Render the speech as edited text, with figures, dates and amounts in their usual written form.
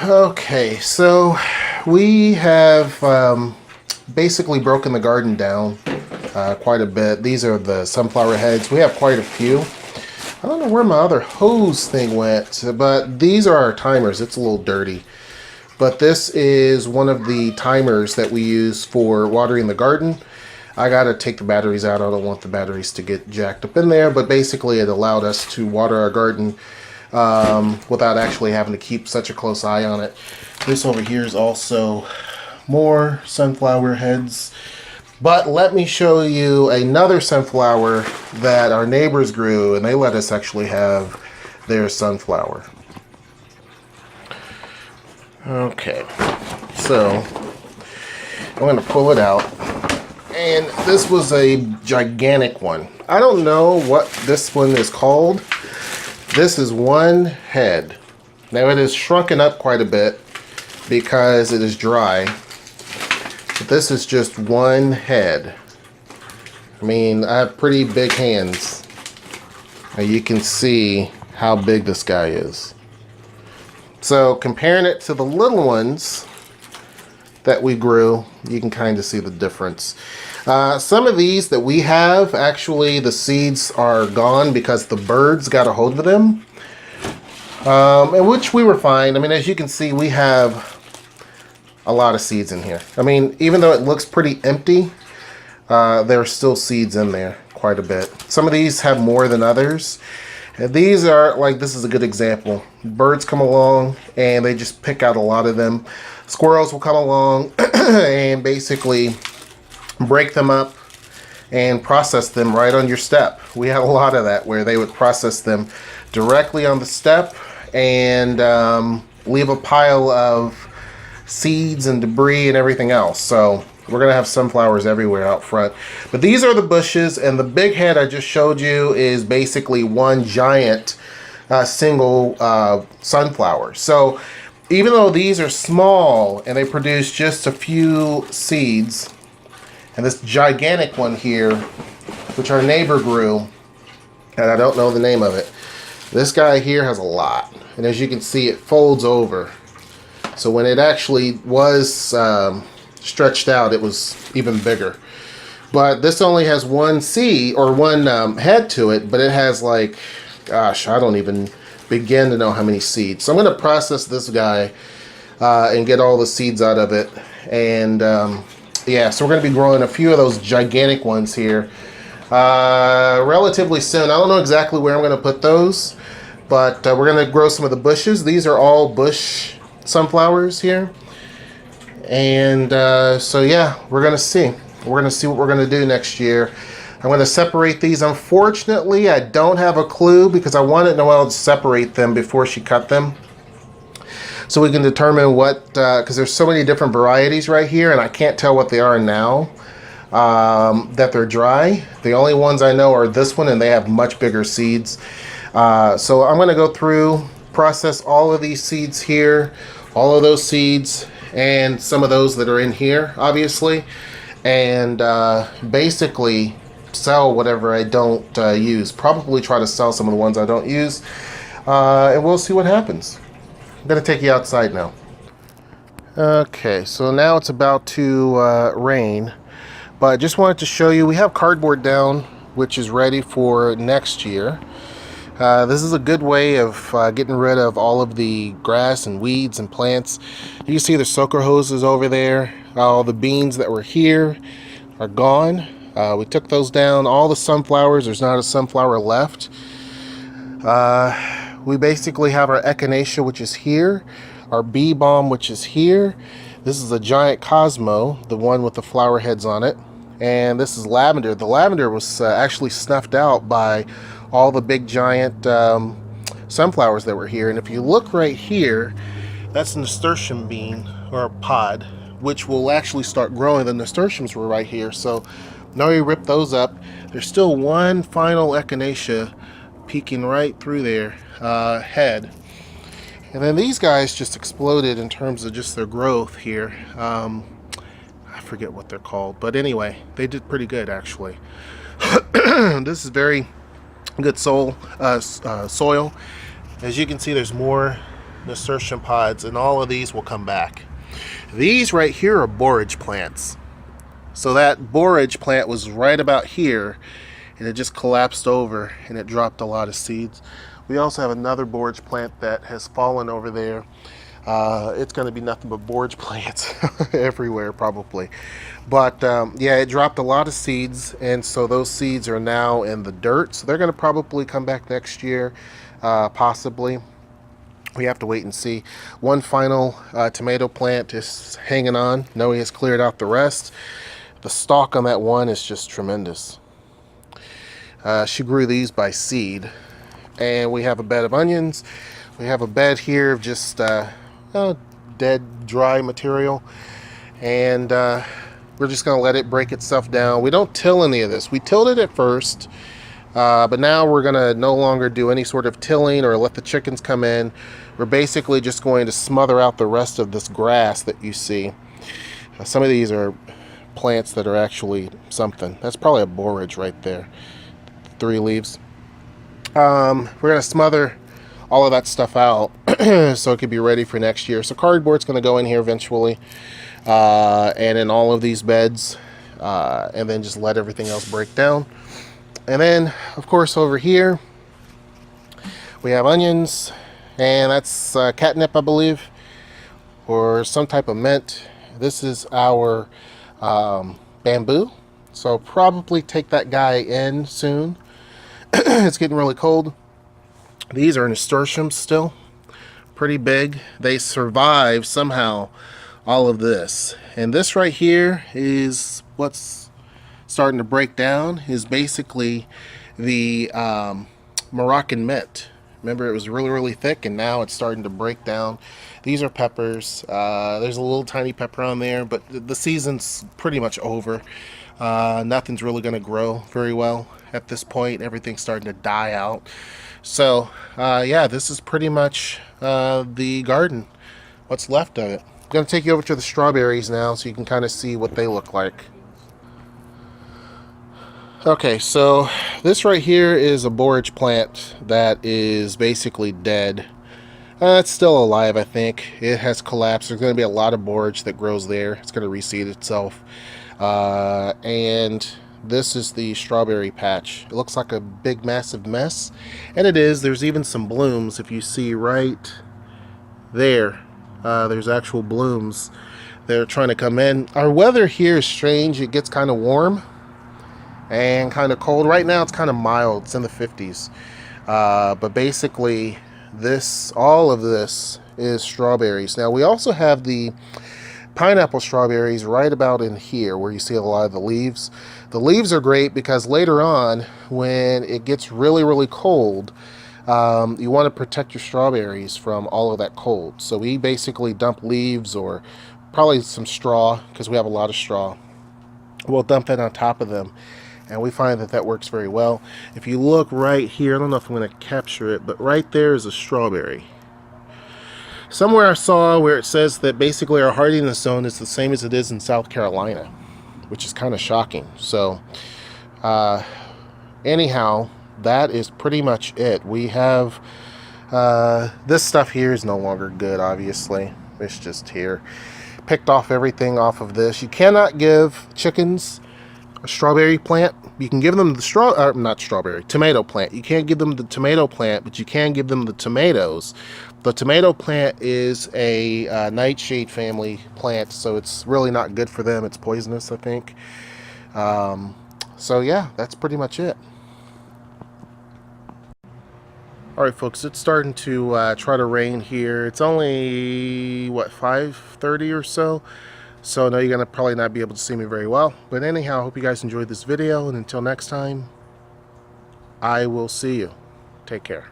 Okay, so we have basically broken the garden down quite a bit. These are the sunflower heads. We have quite a few. I don't know where my other hose thing went, but these are our timers. It's a little dirty. But this is one of the timers that we use for watering the garden. I gotta take the batteries out. I don't want the batteries to get jacked up in there, but basically it allowed us to water our garden without actually having to keep such a close eye on it. This over here is also more sunflower heads. But let me show you another sunflower that our neighbors grew, and they let us actually have their sunflower. Okay, so I'm going to pull it out. And this was a gigantic one. I don't know what this one is called. This is one head. Now it is shrunken up quite a bit because it is dry. But this is just one head. I mean, I have pretty big hands. Now you can see how big this guy is. So comparing it to the little ones that we grew, you can kind of see the difference. Some of these that we have, actually the seeds are gone because the birds got a hold of them. And which we were fine. I mean, as you can see, we have a lot of seeds in here. I mean, even though it looks pretty empty, there are still seeds in there, quite a bit. Some of these have more than others. And these are, like, this is a good example. Birds come along and they just pick out a lot of them. Squirrels will come along and basically break them up and process them right on your step. We had a lot of that where they would process them directly on the step and leave a pile of seeds and debris and everything else. So we're gonna have sunflowers everywhere out front. But these are the bushes, and the big head I just showed you is basically one giant single sunflower. So even though these are small and they produce just a few seeds, and this gigantic one here, which our neighbor grew, and I don't know the name of it, this guy here has a lot. And as you can see, it folds over. So when it actually was stretched out, it was even bigger. But this only has one seed, or one head to it, but it has, like, gosh, I don't even begin to know how many seeds. So I'm going to process this guy and get all the seeds out of it. And yeah, so we're going to be growing a few of those gigantic ones here relatively soon. I don't know exactly where I'm going to put those, but we're going to grow some of the bushes. These are all bush sunflowers here. And so yeah, we're going to see. We're going to see what we're going to do next year. I'm going to separate these. Unfortunately, I don't have a clue because I wanted Noelle to separate them before she cut them, so we can determine what, because there's so many different varieties right here, and I can't tell what they are now that they're dry. The only ones I know are this one, and they have much bigger seeds. So I'm going to go through, process all of these seeds here, all of those seeds, and some of those that are in here, obviously, and basically sell whatever I don't use. Probably try to sell some of the ones I don't use, and we'll see what happens. I'm going to take you outside now. Okay, so now it's about to rain, but I just wanted to show you, we have cardboard down, which is ready for next year. This is a good way of getting rid of all of the grass and weeds and plants. You can see the soaker hoses over there. All the beans that were here are gone. We took those down. All the sunflowers, there's not a sunflower left. We basically have our echinacea, which is here, our bee balm, which is here. This is a giant Cosmo, the one with the flower heads on it. And this is lavender. The lavender was actually snuffed out by all the big giant sunflowers that were here. And if you look right here, that's a nasturtium bean, or a pod, which will actually start growing. The nasturtiums were right here. So now you rip those up. There's still one final echinacea peeking right through their head. And then these guys just exploded in terms of just their growth here. I forget what they're called, but anyway, they did pretty good actually. This is very good soil. As you can see, there's more nasturtium pods, and all of these will come back. These right here are borage plants. So that borage plant was right about here, and it just collapsed over and it dropped a lot of seeds. We also have another borage plant that has fallen over there. It's going to be nothing but borage plants everywhere probably. But yeah, it dropped a lot of seeds, and so those seeds are now in the dirt. So they're going to probably come back next year, possibly. We have to wait and see. One final tomato plant is hanging on. Noe has cleared out the rest. The stalk on that one is just tremendous. She grew these by seed. And we have a bed of onions. We have a bed here of just dead, dry material. And we're just going to let it break itself down. We don't till any of this. We tilled it at first. But now we're going to no longer do any sort of tilling or let the chickens come in. We're basically just going to smother out the rest of this grass that you see. Some of these are plants that are actually something. That's probably a borage right there. 3 leaves. We're going to smother all of that stuff out so it could be ready for next year. So cardboard's going to go in here eventually, and in all of these beds, and then just let everything else break down. And then, of course, over here, we have onions, and that's catnip, I believe, or some type of mint. This is our bamboo, so probably take that guy in soon. It's getting really cold. These are nasturtiums still, pretty big. They survive somehow all of this. And this right here is what's starting to break down, is basically the Moroccan mint. Remember, it was really, really thick, and now it's starting to break down. These are peppers. There's a little tiny pepper on there, but the season's pretty much over. Nothing's really going to grow very well at this point. Everything's starting to die out. So, yeah, this is pretty much the garden, what's left of it. I'm going to take you over to the strawberries now so you can kind of see what they look like. Okay, so this right here is a borage plant that is basically dead. It's still alive, I think. It has collapsed. There's going to be a lot of borage that grows there. It's going to reseed itself. And this is the strawberry patch. It looks like a big, massive mess. And it is. There's even some blooms. If you see right there, there's actual blooms that are trying to come in. Our weather here is strange. It gets kind of warm and kind of cold. Right now it's kind of mild. It's in the 50s. But basically all of this is strawberries. Now we also have the pineapple strawberries right about in here where you see a lot of the leaves. The leaves are great because later on when it gets really, really cold, you want to protect your strawberries from all of that cold. So we basically dump leaves or probably some straw, because we have a lot of straw. We'll dump that on top of them, and we find that that works very well. If you look right here, I don't know if I'm going to capture it, but right there is a strawberry. Somewhere I saw where it says that basically our hardiness zone is the same as it is in South Carolina, which is kind of shocking. So anyhow, that is pretty much it. We have this stuff here is no longer good, obviously. It's just here. Picked off everything off of this. You cannot give chickens a strawberry plant. You can give them the tomato plant. You can't give them the tomato plant, but you can give them the tomatoes. The tomato plant is a nightshade family plant, so it's really not good for them. It's poisonous, I think. So yeah, that's pretty much it. Alright folks, it's starting to try to rain here. It's only, what, 5:30 or so? So now you're going to probably not be able to see me very well. But anyhow, I hope you guys enjoyed this video, and until next time, I will see you. Take care.